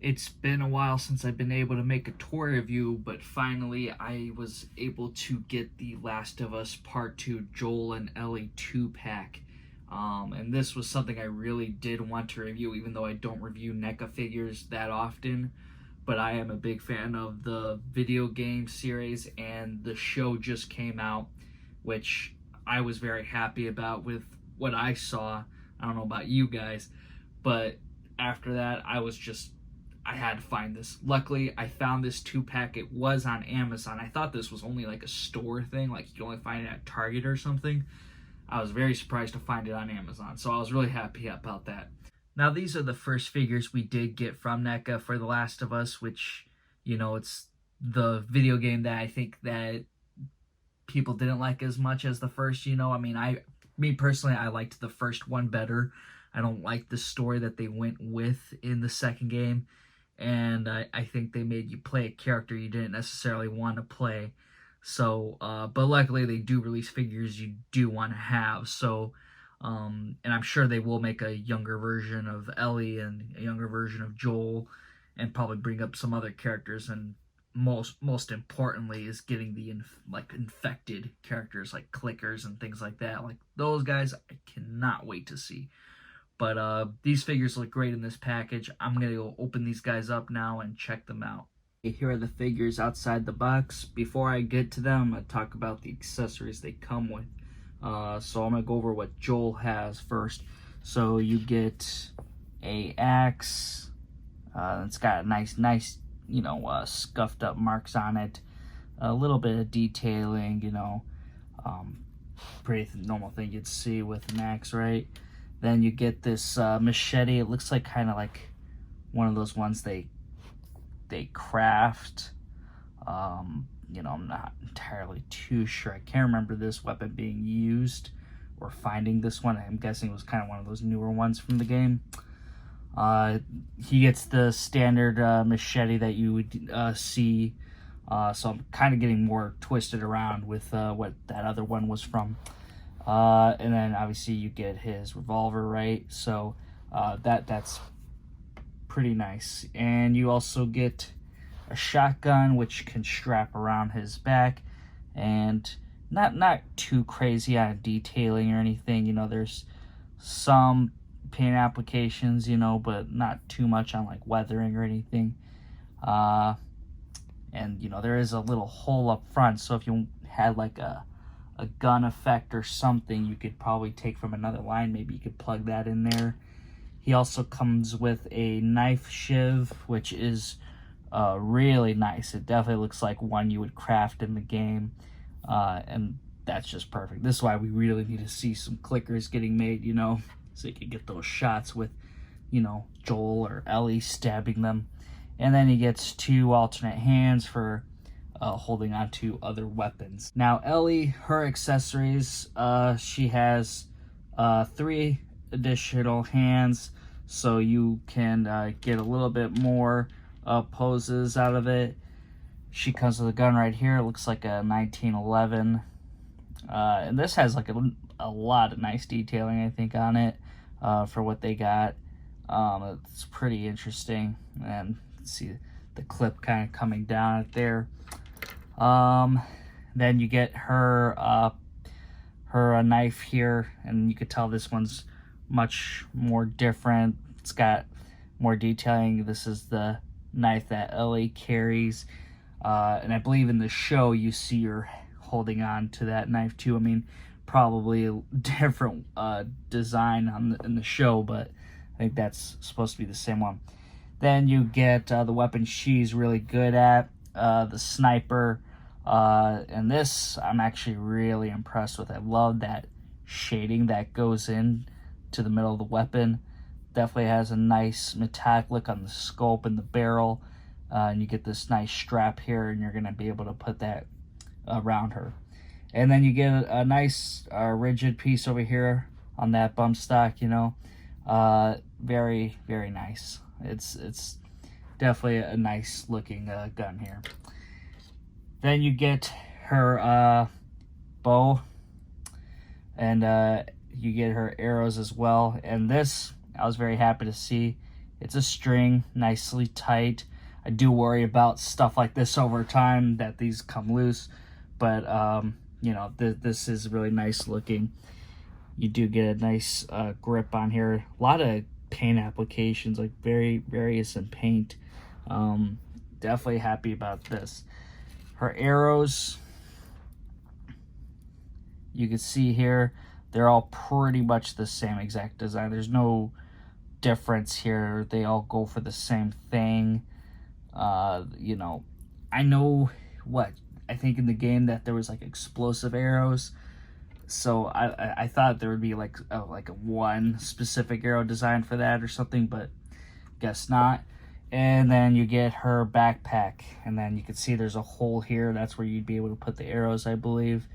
It's been a while since I've been able to make a toy review, but finally I was able to get the Last of Us Part 2 Joel and Ellie 2-pack. And this was something I really did want to review, even though I don't review NECA figures that often. But I am a big fan of the video game series, and the show just came out, which I was very happy about with what I saw. I don't know about you guys, but after that, I had to find this. Luckily, I found this 2-pack. It was on Amazon. I thought this was only like a store thing, like you can only find it at Target or something. I was very surprised to find it on Amazon, so I was really happy about that. Now, these are the first figures we did get from NECA for The Last of Us, which, it's the video game that I think that people didn't like as much as the first. Me personally, I liked the first one better. I don't like the story that they went with in the second game, and I think they made you play a character you didn't necessarily want to play. So, but luckily they do release figures you do want to have. So, and I'm sure they will make a younger version of Ellie and a younger version of Joel, and probably bring up some other characters. And most importantly is getting the infected characters like clickers and things like that. Like those guys, I cannot wait to see. But these figures look great in this package. I'm going to go open these guys up now and check them out. Here are the figures outside the box. Before I get to them, I'm going to talk about the accessories they come with. So I'm going to go over what Joel has first. So you get a axe. It's got a nice, scuffed up marks on it. A little bit of detailing, pretty normal thing you'd see with an axe, right? Then you get this machete. It looks like kind of like one of those ones they craft. I'm not entirely too sure. I can't remember this weapon being used or finding this one. I'm guessing it was kind of one of those newer ones from the game. He gets the standard machete that you would see. So I'm kind of getting more twisted around with what that other one was from. And then obviously you get his revolver, right? So that's pretty nice. And you also get a shotgun, which can strap around his back, and not too crazy on detailing or anything. There's some paint applications, but not too much on like weathering or anything. And there is a little hole up front, so if you had like a gun effect or something you could probably take from another line, maybe you could plug that in there. He also comes with a knife shiv, which is really nice. It definitely looks like one you would craft in the game, and that's just perfect. This is why we really need to see some clickers getting made, so you can get those shots with, Joel or Ellie stabbing them. And then he gets 2 alternate hands for holding on to other weapons. Now, Ellie, her accessories, she has 3 additional hands, so you can get a little bit more poses out of it. She comes with a gun right here. It looks like a 1911. And this has like a lot of nice detailing, I think, on it for what they got. It's pretty interesting. And see the clip kind of coming down it there. Then you get her knife here, and you could tell this one's much more different. It's got more detailing. This is the knife that Ellie carries, and I believe in the show you see her holding on to that knife too. I mean, probably a different design in the show, but I think that's supposed to be the same one. Then you get the weapon she's really good at, the sniper. And this I'm actually really impressed with. I love that shading that goes in to the middle of the weapon. Definitely has a nice metallic look on the scope and the barrel. And you get this nice strap here, and you're going to be able to put that around her. And then you get a nice rigid piece over here on that bump stock, very, very nice. It's definitely a nice looking gun here. Then you get her bow, and you get her arrows as well. And this, I was very happy to see. It's a string, nicely tight. I do worry about stuff like this over time, that these come loose, but you know, this is really nice looking. You do get a nice grip on here. A lot of paint applications, like very various in paint. Definitely happy about this. Her arrows, you can see here, they're all pretty much the same exact design. There's no difference here. They all go for the same thing. You know, I know what I think in the game that there was like explosive arrows, so I thought there would be like a one specific arrow design for that or something, but guess not. And then you get her backpack, and then you can see there's a hole here. That's where you'd be able to put the arrows, I believe.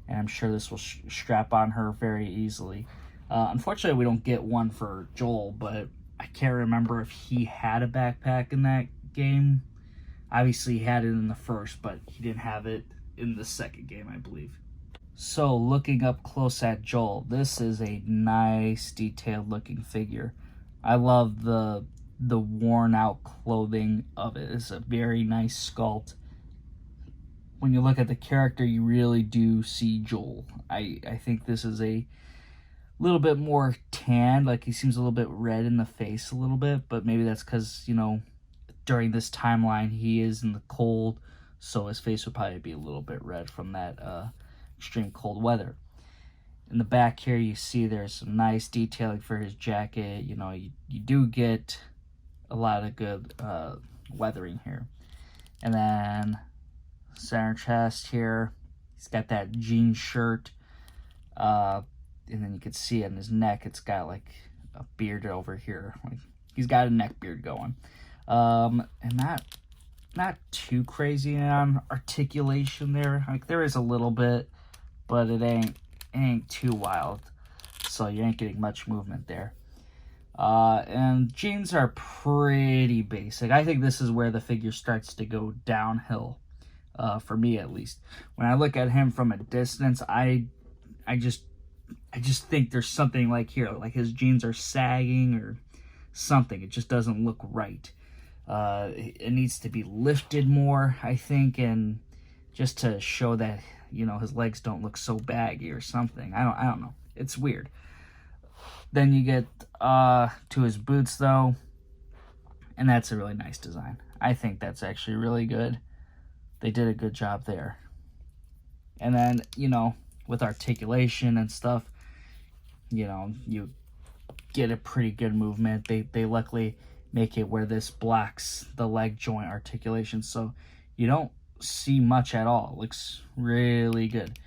And I'm sure this will strap on her very easily. Unfortunately, we don't get one for Joel, but I can't remember if he had a backpack in that game. Obviously, he had it in the first, but he didn't have it in the second game, I believe. So, looking up close at Joel, this is a nice, detailed-looking figure. I love the worn-out clothing of it. It's a very nice sculpt. When you look at the character, you really do see Joel. I think this is a little bit more tanned, like he seems a little bit red in the face a little bit, but maybe that's because, you know, during this timeline he is in the cold, so his face would probably be a little bit red from that extreme cold weather. In the back here, you see there's some nice detailing for his jacket. You know, you do get a lot of good weathering here. And then center chest here, he's got that jean shirt, and then you can see on his neck it's got like a beard over here. Like, he's got a neck beard going, and not too crazy on articulation there. Like, there is a little bit, but it ain't too wild, so you ain't getting much movement there. And jeans are pretty basic. I think this is where the figure starts to go downhill, for me at least. When I look at him from a distance, I just think there's something like here, like his jeans are sagging or something. It just doesn't look right. It needs to be lifted more, I think, and just to show that, you know, his legs don't look so baggy or something. I don't know. It's weird. Then you get to his boots, though, and that's a really nice design. I think that's actually really good. They did a good job there. And then, you know, with articulation and stuff, you know, you get a pretty good movement. They luckily make it where this blocks the leg joint articulation, so you don't see much at all. It looks really good.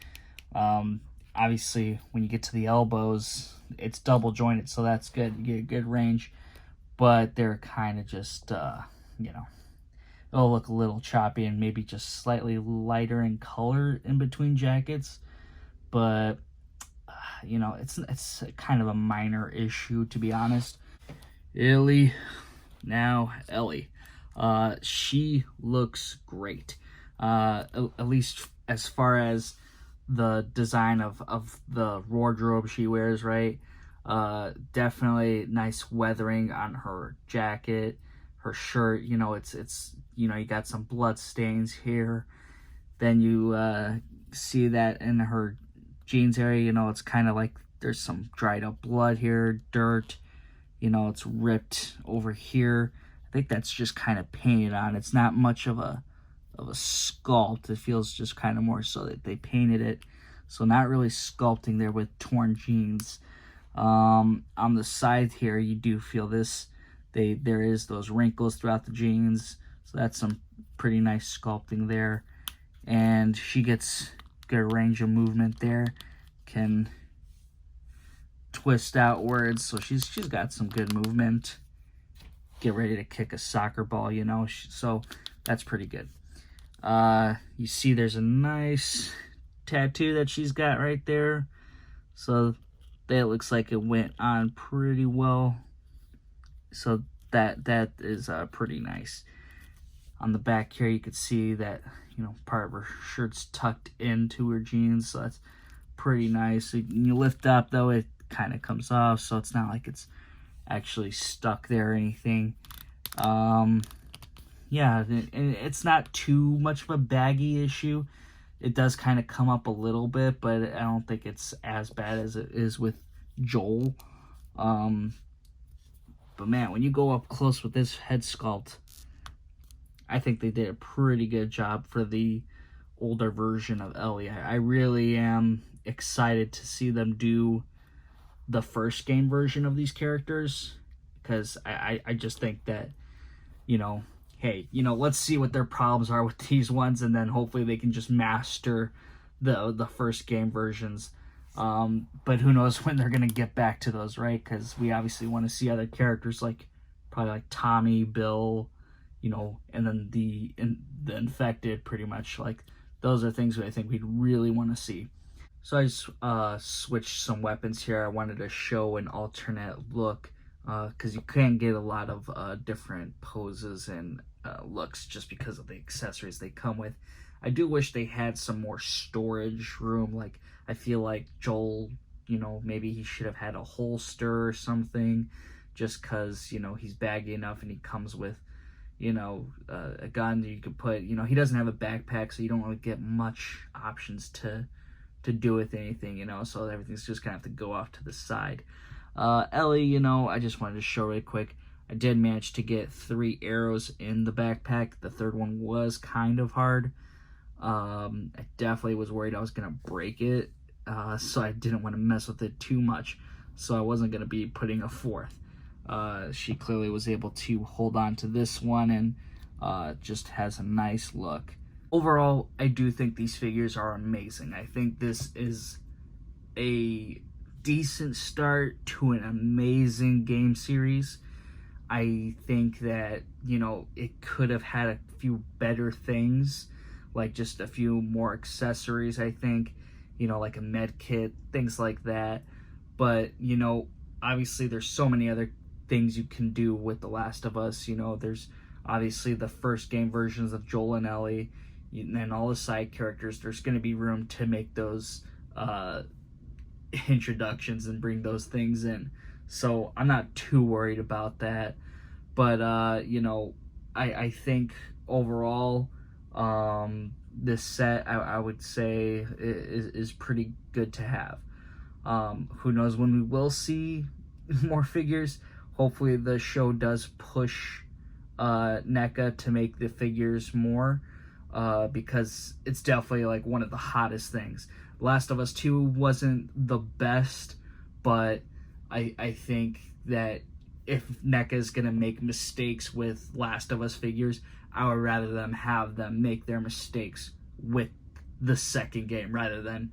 Obviously, when you get to the elbows, it's double jointed, so that's good. You get a good range, but they're kind of just, you know, it'll look a little choppy and maybe just slightly lighter in color in between jackets, but you know, it's kind of a minor issue, to be honest. Ellie, she looks great. At least as far as the design of the wardrobe she wears, right? Definitely nice weathering on her jacket, her shirt. You know, it's you know, you got some blood stains here. Then you see that in her jeans area, you know, it's kind of like there's some dried up blood here, dirt. You know, it's ripped over here. I think that's just kind of painted on. It's not much of a sculpt. It feels just kind of more so that they painted it. So not really sculpting there with torn jeans. On the side here, you do feel this. There is those wrinkles throughout the jeans. So that's some pretty nice sculpting there. And she gets good range of movement there. Can twist outwards, so she's got some good movement. Get ready to kick a soccer ball, you know, so that's pretty good. You see there's a nice tattoo that she's got right there, so that looks like it went on pretty well, so that is pretty nice. On the back here, you can see that, you know, part of her shirt's tucked into her jeans, so that's pretty nice. When you lift up, though, it kind of comes off, so it's not like it's actually stuck there or anything. Yeah, and it's not too much of a baggy issue. It does kind of come up a little bit, but I don't think it's as bad as it is with Joel. Um, but man, when you go up close with this head sculpt, I think they did a pretty good job for the older version of Ellie. I really am excited to see them do the first game version of these characters, because I just think that, you know, hey, let's see what their problems are with these ones, and then hopefully they can just master the first game versions. But who knows when they're gonna get back to those, right? Because we obviously want to see other characters like probably like Tommy, Bill, and then the infected, pretty much. Like those are things that I think we'd really want to see. So I just switched some weapons here. I wanted to show an alternate look, because you can get a lot of different poses and looks just because of the accessories they come with. I do wish they had some more storage room. Like, I feel like Joel, maybe he should have had a holster or something, just because, he's baggy enough and he comes with, a gun that you could put, he doesn't have a backpack, so you don't really get much options to do with anything, so everything's just gonna have to go off to the side. Ellie, I just wanted to show really quick. I did manage to get 3 arrows in the backpack. The third one was kind of hard. I definitely was worried I was gonna break it, so I didn't want to mess with it too much. So I wasn't gonna be putting a 4th. She clearly was able to hold on to this one, and just has a nice look. Overall, I do think these figures are amazing. I think this is a decent start to an amazing game series. I think that, it could have had a few better things, like just a few more accessories, I think, like a med kit, things like that. But, obviously there's so many other things you can do with The Last of Us. There's obviously the first game versions of Joel and Ellie, and all the side characters. There's going to be room to make those introductions and bring those things in. So I'm not too worried about that. But, I think overall, this set, I would say, is pretty good to have. Who knows when we will see more figures. Hopefully the show does push NECA to make the figures more, because it's definitely like one of the hottest things. Last of Us 2 wasn't the best, but I think that if NECA is going to make mistakes with Last of Us figures, I would rather have them make their mistakes with the second game rather than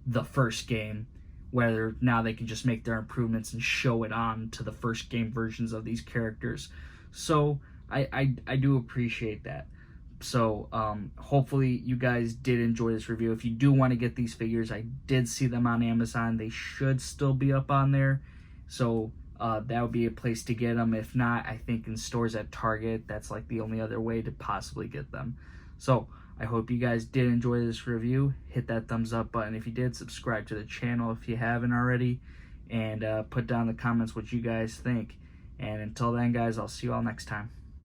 the first game, where now they can just make their improvements and show it on to the first game versions of these characters. So I do appreciate that. So hopefully you guys did enjoy this review. If you do want to get these figures, I did see them on Amazon. They should still be up on there. So that would be a place to get them. If not, I think in stores at Target, that's like the only other way to possibly get them. So I hope you guys did enjoy this review. Hit that thumbs up button if you did. Subscribe to the channel if you haven't already. And put down in the comments what you guys think. And until then, guys, I'll see you all next time.